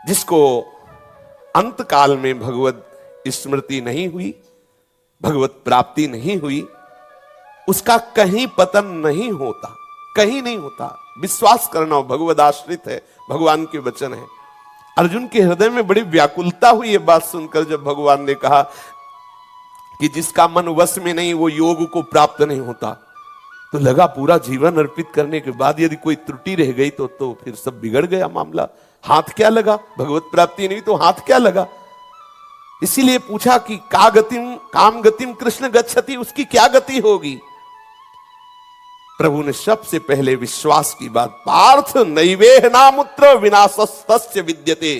जिसको अंत काल में भगवत स्मृति नहीं हुई, भगवत प्राप्ति नहीं हुई, उसका कहीं पतन नहीं होता, कहीं नहीं होता। विश्वास करना, भगवद आश्रित है, भगवान के वचन है। अर्जुन के हृदय में बड़ी व्याकुलता हुई ये बात सुनकर, जब भगवान ने कहा कि जिसका मन वश में नहीं वो योग को प्राप्त नहीं होता। तो लगा पूरा जीवन अर्पित करने के बाद यदि कोई त्रुटि रह गई तो फिर सब बिगड़ गया मामला। हाथ क्या लगा, भगवत प्राप्ति नहीं तो हाथ क्या लगा। इसीलिए पूछा कि का गतिम काम गतिम कृष्ण गच्छति, उसकी क्या गति होगी। प्रभु ने सबसे पहले विश्वास की बात, पार्थ नैवेह नामुत्र विनाशस्तस्य विद्यते।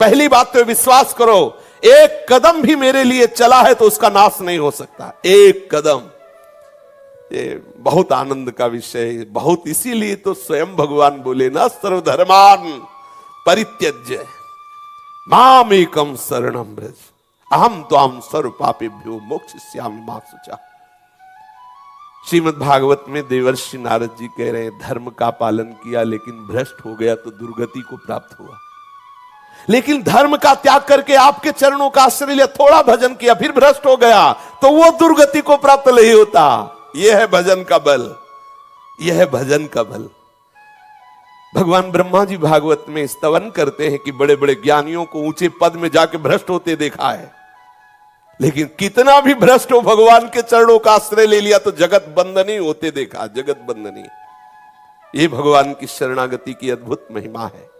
पहली बात तो विश्वास करो, एक कदम भी मेरे लिए चला है तो उसका नाश नहीं हो सकता, एक कदम। ये बहुत आनंद का विषय है, बहुत। इसीलिए तो स्वयं भगवान बोले ना, सर्वधर्मान परित्यज्य माम एकम शरणम व्रज अहम त्वाम सर्व पापेभ्यो मोक्षयिष्यामि मा शुचा। श्रीमद् भागवत में देवर्षि नारद जी कह रहे हैं, धर्म का पालन किया लेकिन भ्रष्ट हो गया तो दुर्गति को प्राप्त हुआ। लेकिन धर्म का त्याग करके आपके चरणों का आश्रय लिया, थोड़ा भजन किया, फिर भ्रष्ट हो गया तो वो दुर्गति को प्राप्त नहीं होता। यह है भजन का बल, यह है भजन का बल। भगवान ब्रह्मा जी भागवत में स्तवन करते हैं कि बड़े बड़े ज्ञानियों को ऊंचे पद में जाके भ्रष्ट होते देखा है, लेकिन कितना भी भ्रष्ट हो भगवान के चरणों का आश्रय ले लिया तो जगत बंधनी होते देखा, जगत बंधनी। ये भगवान की शरणागति की अद्भुत महिमा है।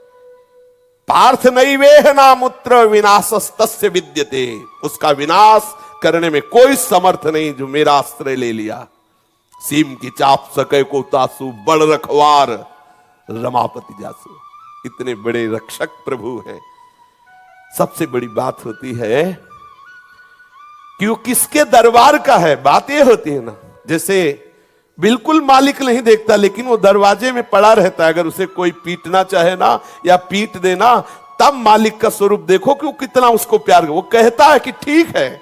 पार्थ नैवेह नामुत्र विनाशस्तस्य विद्यते, उसका विनाश करने में कोई समर्थ नहीं जो मेरा आश्रय ले लिया। सीम की चाप सके को तासु, बड़ रखवार रमापति जासु। इतने बड़े रक्षक प्रभु हैं। सबसे बड़ी बात होती है कि वो किसके दरबार का है। बात ये होती है ना, जैसे बिल्कुल मालिक नहीं देखता लेकिन वो दरवाजे में पड़ा रहता है, अगर उसे कोई पीटना चाहे ना या पीट देना, तब मालिक का स्वरूप देखो कि वो कितना उसको प्यार। वो कहता है कि ठीक है,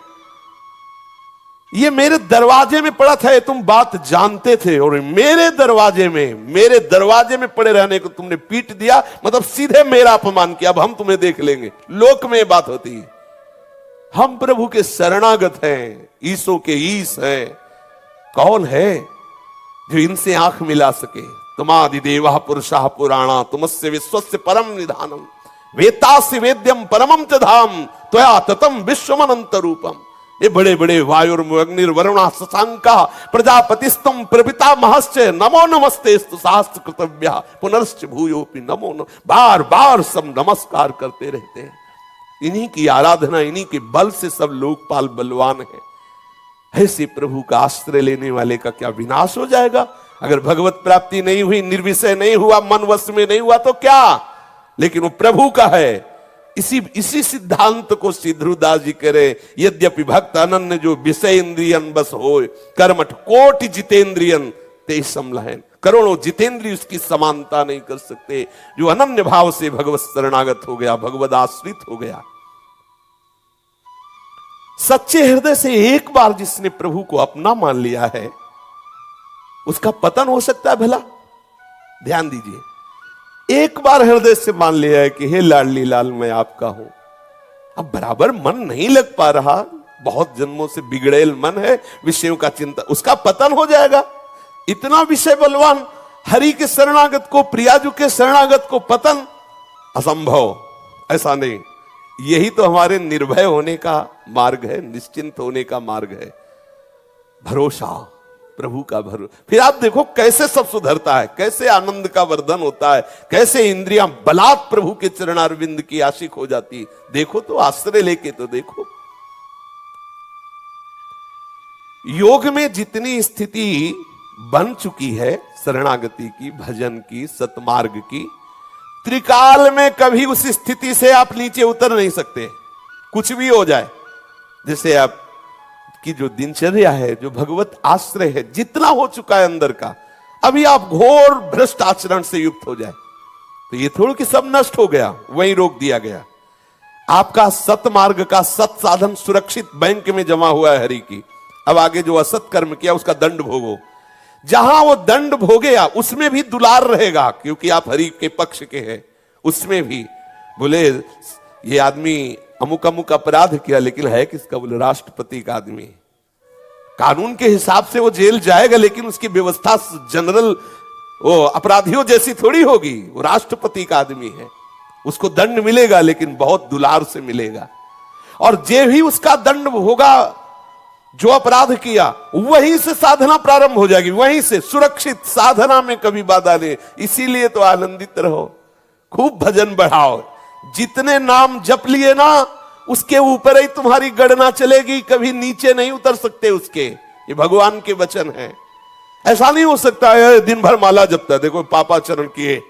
ये मेरे दरवाजे में पड़ा था, ये तुम बात जानते थे, और मेरे दरवाजे में पड़े रहने को तुमने पीट दिया, मतलब सीधे मेरा अपमान किया। अब हम तुम्हें देख लेंगे। लोक में बात होती है। हम प्रभु के शरणागत हैं, ईसों के ईश हैं। कौन है जो इनसे आंख मिला सके। तुमादि देवा पुरुषा पुराणा तुमस्य विश्वस्य परम निधानम वेतास्य वेद्यम परमम च धाम त्वया ततम विश्वमनंत रूपम। ये बड़े बड़े वायुर्वग्निर्वरुणा शशांका प्रजापतिस्तम प्रपिता महश्च नमो नमस्ते शास्त्र कृतव्या पुनश्च भूयोपि नमो नमः। बार बार सब नमस्कार करते रहते हैं। इन्हीं की आराधना, इन्हीं के बल से सब लोकपाल बलवान है। ऐसे प्रभु का आश्रय लेने वाले का क्या विनाश हो जाएगा। अगर भगवत प्राप्ति नहीं हुई, निर्विषय नहीं हुआ, मन वश में नहीं हुआ तो क्या, लेकिन वो प्रभु का है। इसी सिद्धांत को सिद्धरूदास जी कह रहे, यद्यपि भक्त अनन्य जो विषय इंद्रियन बस होय कर्मठ कोटि जितेंद्रियन ते समलहन। करोड़ों जितेंद्रिय उसकी समानता नहीं कर सकते। जो अनन्य भाव से भगवत शरणागत हो गया, भगवद आश्रित हो गया, सच्चे हृदय से एक बार जिसने प्रभु को अपना मान लिया है, उसका पतन हो सकता है भला। ध्यान दीजिए, एक बार हृदय से मान लिया है कि हे लाडली लाल मैं आपका हूं, अब बराबर मन नहीं लग पा रहा, बहुत जन्मों से बिगड़ेल मन है, विषयों का चिंता, उसका पतन हो जाएगा। इतना विषय बलवान हरि के शरणागत को, प्रियाजू के शरणागत को पतन असंभव। ऐसा नहीं, यही तो हमारे निर्भय होने का मार्ग है, निश्चिंत होने का मार्ग है। भरोसा, प्रभु का भरोसा। फिर आप देखो कैसे सब सुधरता है, कैसे आनंद का वर्धन होता है, कैसे इंद्रियां बलात् प्रभु के चरणारविंद की आशिक हो जाती। देखो तो, आश्रय लेके तो देखो। योग में जितनी स्थिति बन चुकी है शरणागति की, भजन की, सतमार्ग की, त्रिकाल में कभी उस स्थिति से आप नीचे उतर नहीं सकते, कुछ भी हो जाए। जैसे आप की जो दिनचर्या है, जो भगवत आश्रय है, जितना हो चुका है अंदर का, अभी आप घोर भ्रष्ट आचरण से युक्त हो जाए तो ये थोड़ा कि सब नष्ट हो गया, वहीं रोक दिया गया। आपका सतमार्ग का सत साधन सुरक्षित बैंक में जमा हुआ है हरि की। अब आगे जो असत कर्म किया उसका दंड भोगो। जहां वो दंड भोगेगा उसमें भी दुलार रहेगा, क्योंकि आप हरि के पक्ष के हैं। उसमें भी बोले ये आदमी अमुक अमुक अपराध किया, लेकिन है किसका? बोले राष्ट्रपति का आदमी। कानून के हिसाब से वो जेल जाएगा, लेकिन उसकी व्यवस्था जनरल वो अपराधियों जैसी थोड़ी होगी। वो राष्ट्रपति का आदमी है, उसको दंड मिलेगा, लेकिन बहुत दुलार से मिलेगा। और जे भी उसका दंड होगा, जो अपराध किया, वहीं से साधना प्रारंभ हो जाएगी, वहीं से सुरक्षित, साधना में कभी बाधा नहीं। इसीलिए तो आनंदित रहो, खूब भजन बढ़ाओ। जितने नाम जप लिए ना, उसके ऊपर ही तुम्हारी गणना चलेगी, कभी नीचे नहीं उतर सकते उसके। ये भगवान के वचन है। ऐसा नहीं हो सकता है दिन भर माला जपता है, देखो पापाचरण किए,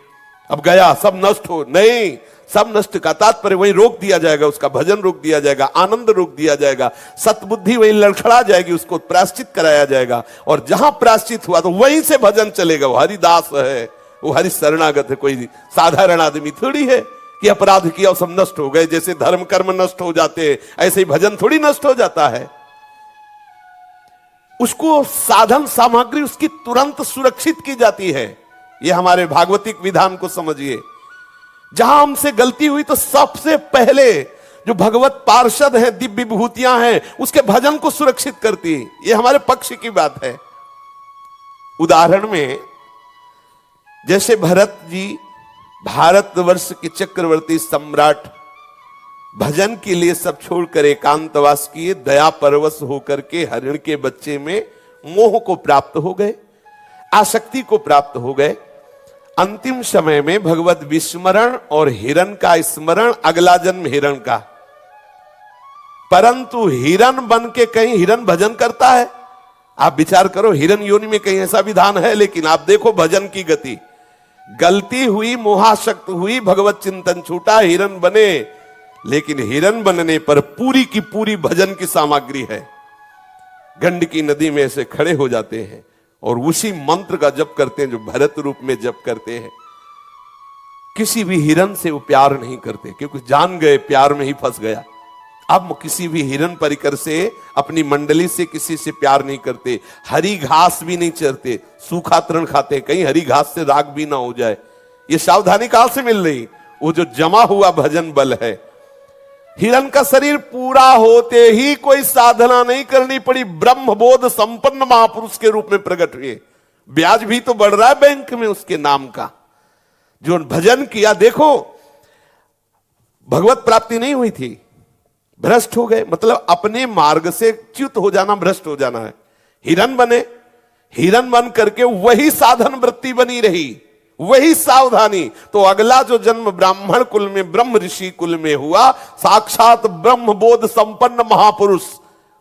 अब गया, सब नष्ट हो। नहीं, सब नष्ट का तात्पर्य वही रोक दिया जाएगा, उसका भजन रोक दिया जाएगा, आनंद रोक दिया जाएगा, सतबुद्धि वही लड़खड़ा जाएगी, उसको प्रायश्चित कराया जाएगा। और जहां प्रायश्चित हुआ तो वहीं से भजन चलेगा। वो हरिदास है, वो हरि शरणागत है, कोई साधारण आदमी थोड़ी है कि अपराध किया और सब नष्ट हो गए। जैसे धर्म कर्म नष्ट हो जाते, ऐसे ही भजन थोड़ी नष्ट हो जाता है। उसको साधन सामग्री उसकी तुरंत सुरक्षित की जाती है। यह हमारे भागवतिक विधान को समझिए। जहां हमसे गलती हुई तो सबसे पहले जो भगवत पार्षद है, दिव्य विभूतियां हैं, उसके भजन को सुरक्षित करती है। यह हमारे पक्ष की बात है। उदाहरण में जैसे भरत जी भारतवर्ष के चक्रवर्ती सम्राट, भजन के लिए सब छोड़कर एकांतवास किए, दया परवश होकर के हरिण के बच्चे में मोह को प्राप्त हो गए, आसक्ति को प्राप्त हो गए। अंतिम समय में भगवत विस्मरण और हिरण का स्मरण, अगला जन्म हिरण का। परंतु हिरण बन के कहीं हिरण भजन करता है? आप विचार करो, हिरण योनि में कहीं ऐसा विधान है? लेकिन आप देखो भजन की गति। गलती हुई, मोहाशक्त हुई, भगवत चिंतन छूटा, हिरण बने, लेकिन हिरण बनने पर पूरी की पूरी भजन की सामग्री है। गंडकी नदी में ऐसे खड़े हो जाते हैं और उसी मंत्र का जप करते हैं जो भरत रूप में जप करते हैं। किसी भी हिरण से वो प्यार नहीं करते, क्योंकि जान गए प्यार में ही फंस गया। अब किसी भी हिरण परिकर से, अपनी मंडली से किसी से प्यार नहीं करते। हरी घास भी नहीं चरते, सूखा तृण खाते, कहीं हरी घास से राग भी ना हो जाए। ये सावधानी कहां से मिल रही? वो जो जमा हुआ भजन बल है। हिरण का शरीर पूरा होते ही कोई साधना नहीं करनी पड़ी, ब्रह्मबोध संपन्न महापुरुष के रूप में प्रकट हुए। ब्याज भी तो बढ़ रहा है बैंक में उसके नाम का। जो भजन किया, देखो भगवत प्राप्ति नहीं हुई थी, भ्रष्ट हो गए। मतलब अपने मार्ग से च्युत हो जाना, भ्रष्ट हो जाना है। हिरण बने, हिरण बन करके वही साधन वृत्ति बनी रही, वही सावधानी। तो अगला जो जन्म ब्राह्मण कुल में, ब्रह्म ऋषि कुल में हुआ, साक्षात ब्रह्म बोध संपन्न महापुरुष।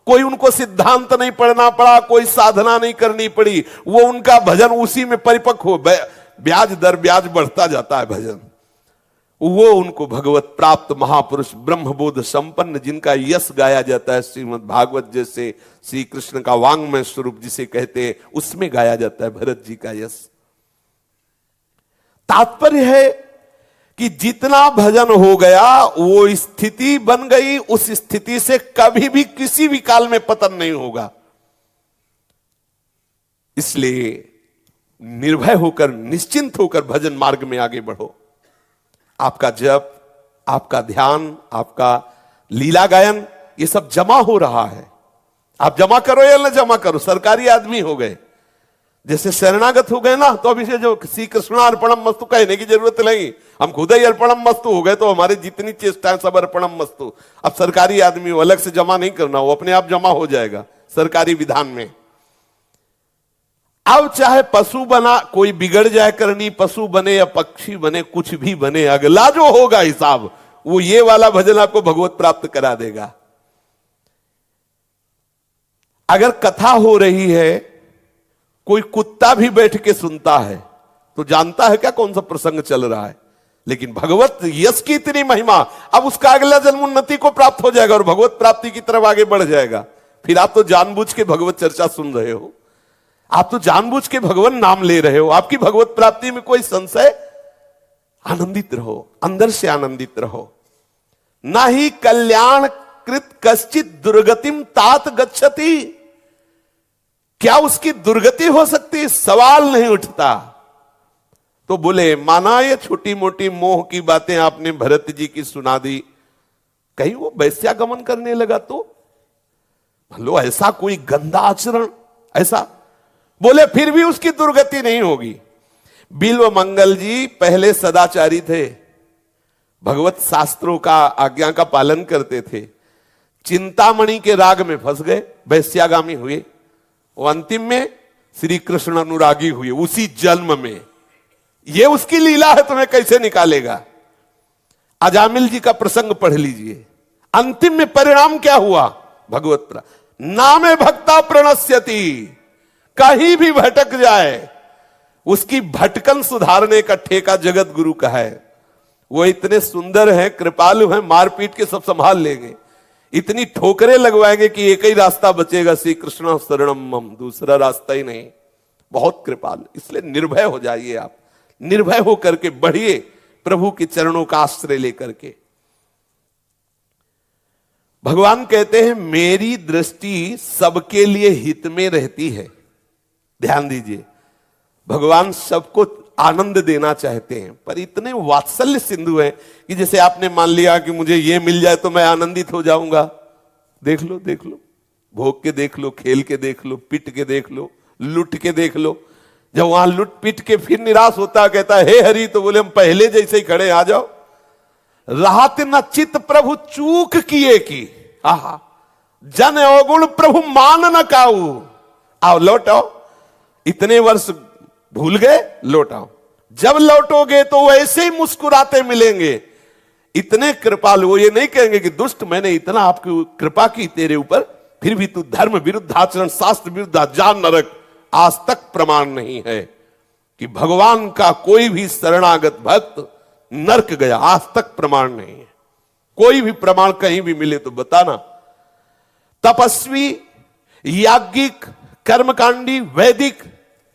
कोई उनको सिद्धांत नहीं पढ़ना पड़ा, कोई साधना नहीं करनी पड़ी, वो उनका भजन उसी में परिपक्व हो, ब्याज दर ब्याज बढ़ता जाता है भजन। वो उनको भगवत प्राप्त महापुरुष, ब्रह्मबोध संपन्न, जिनका यश गाया जाता है श्रीमद् भागवत जैसे, श्री कृष्ण का वांग्मय स्वरूप जिसे कहते हैं, उसमें गाया जाता है भरत जी का यश। तात्पर्य है कि जितना भजन हो गया वो स्थिति बन गई, उस स्थिति से कभी भी किसी भी काल में पतन नहीं होगा। इसलिए निर्भय होकर, निश्चिंत होकर भजन मार्ग में आगे बढ़ो। आपका जप, आपका ध्यान, आपका लीला गायन, ये सब जमा हो रहा है। आप जमा करो या न जमा करो, सरकारी आदमी हो गए, जैसे शरणागत हो गए ना, तो अभी से जो श्री कृष्णार्पणम मस्तु कहने की जरूरत नहीं, हम खुद ही अर्पणम मस्तु हो गए, तो हमारी जितनी चेष्टाएं सब अर्पणम मस्तु। अब सरकारी आदमी अलग से जमा नहीं करना, वो अपने आप जमा हो जाएगा सरकारी विधान में। अब चाहे पशु बना, कोई बिगड़ जाए करनी, पशु बने या पक्षी बने, कुछ भी बने, अगला जो होगा हिसाब, वो ये वाला भजन आपको भगवत प्राप्त करा देगा। अगर कथा हो रही है, कोई कुत्ता भी बैठ के सुनता है तो जानता है क्या कौन सा प्रसंग चल रहा है। लेकिन भगवत यश की इतनी महिमा, अब उसका अगला जन्म उन्नति को प्राप्त हो जाएगा और भगवत प्राप्ति की तरफ आगे बढ़ जाएगा। फिर आप तो जानबूझ के भगवत चर्चा सुन रहे हो, आप तो जानबूझ के भगवान नाम ले रहे हो, आपकी भगवत प्राप्ति में कोई संशय? आनंदित रहो, अंदर से आनंदित रहो। ना ही कल्याण कृत कश्चित दुर्गतिम तात गच्छति। क्या उसकी दुर्गति हो सकती? सवाल नहीं उठता। तो बोले माना ये छोटी मोटी मोह की बातें आपने भरत जी की सुना दी, कहीं वो वैश्यागमन करने लगा तो लो ऐसा कोई गंदा आचरण ऐसा। बोले फिर भी उसकी दुर्गति नहीं होगी। बिल्व मंगल जी पहले सदाचारी थे, भगवत शास्त्रों का आज्ञा का पालन करते थे, चिंतामणि के राग में फंस गए, वैश्यागामी हुए, वो अंतिम में श्री कृष्ण अनुरागी हुए उसी जन्म में। ये उसकी लीला है, तुम्हें कैसे निकालेगा। अजामिल जी का प्रसंग पढ़ लीजिए, अंतिम में परिणाम क्या हुआ। भगवत नामे भक्ता प्रणश्यति, कहीं भी भटक जाए उसकी भटकन सुधारने का ठेका जगत गुरु का है। वो इतने सुंदर हैं, कृपालु हैं, मारपीट के सब संभाल लेंगे, इतनी ठोकरें लगवाएंगे कि एक ही रास्ता बचेगा, श्री कृष्ण शरणम मम, दूसरा रास्ता ही नहीं। बहुत कृपालु, इसलिए निर्भय हो जाइए आप, निर्भय होकर के बढ़िए प्रभु के चरणों का आश्रय लेकर के। भगवान कहते हैं मेरी दृष्टि सबके लिए हित में रहती है। ध्यान दीजिए, भगवान सबको आनंद देना चाहते हैं, पर इतने वात्सल्य सिंधु हैं कि जैसे आपने मान लिया कि मुझे ये मिल जाए तो मैं आनंदित हो जाऊंगा। देख लो देख लो, भोग के देख लो, खेल के देख लो, पिट के देख लो, लुट के देख लो। जब वहां लुट पिट के फिर निराश होता कहता है हे हरि, तो बोले हम पहले जैसे ही खड़े, आ जाओ। राहत न चित प्रभु चूक किए की, आहा जन अवगुण प्रभु मान न काऊ, आओ लौट आओ। इतने वर्ष भूल गए, लौट आओ। जब लौटोगे तो वैसे ही मुस्कुराते मिलेंगे। इतने कृपालु, वो ये नहीं कहेंगे कि दुष्ट मैंने इतना आपकी कृपा की तेरे ऊपर, फिर भी तू धर्म विरुद्ध आचरण, शास्त्र विरुद्ध जान नरक। आज तक प्रमाण नहीं है कि भगवान का कोई भी शरणागत भक्त नरक गया, आज तक प्रमाण नहीं है। कोई भी प्रमाण कहीं भी मिले तो बताना। तपस्वी, याज्ञिक, कर्मकांडी, वैदिक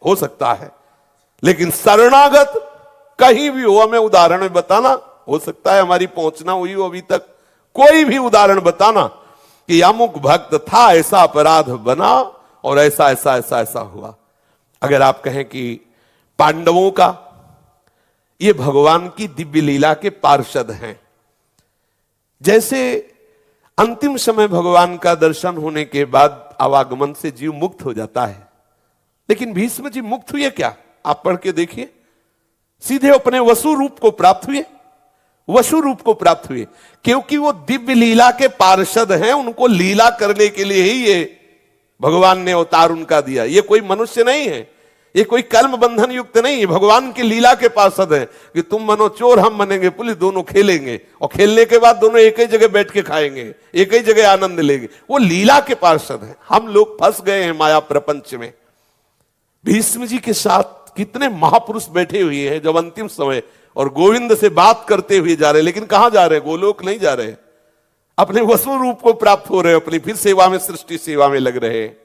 हो सकता है, लेकिन शरणागत कहीं भी हो, हमें उदाहरण में बताना। हो सकता है हमारी पहुंचना हुई हो अभी तक, कोई भी उदाहरण बताना कि अमुक भक्त था, ऐसा अपराध बना और ऐसा ऐसा ऐसा ऐसा हुआ। अगर आप कहें कि पांडवों का, ये भगवान की दिव्य लीला के पार्षद हैं। जैसे अंतिम समय भगवान का दर्शन होने के बाद आवागमन से जीव मुक्त हो जाता है, लेकिन भीष्म जी मुक्त हुए क्या? आप पढ़ के देखिए, सीधे अपने वसु रूप को प्राप्त हुए, वसु रूप को प्राप्त हुए, क्योंकि वो दिव्य लीला के पार्षद हैं। उनको लीला करने के लिए ही ये भगवान ने अवतार उनका दिया। ये कोई मनुष्य नहीं है, ये कोई कर्म बंधन युक्त नहीं है, भगवान की लीला के पार्षद है कि तुम बनो चोर, हम बनेंगे पुलिस, दोनों खेलेंगे और खेलने के बाद दोनों एक ही जगह बैठ के खाएंगे, एक ही जगह आनंद लेंगे। वो लीला के पार्षद हैं। हम लोग फंस गए हैं माया प्रपंच में। भीष्म जी के साथ कितने महापुरुष बैठे हुए हैं जब अंतिम समय, और गोविंद से बात करते हुए जा रहे हैं, लेकिन कहां जा रहे हैं? गोलोक नहीं जा रहे, अपने वसु रूप को प्राप्त हो रहे हैं, अपनी फिर सेवा में, सृष्टि सेवा में लग रहे हैं।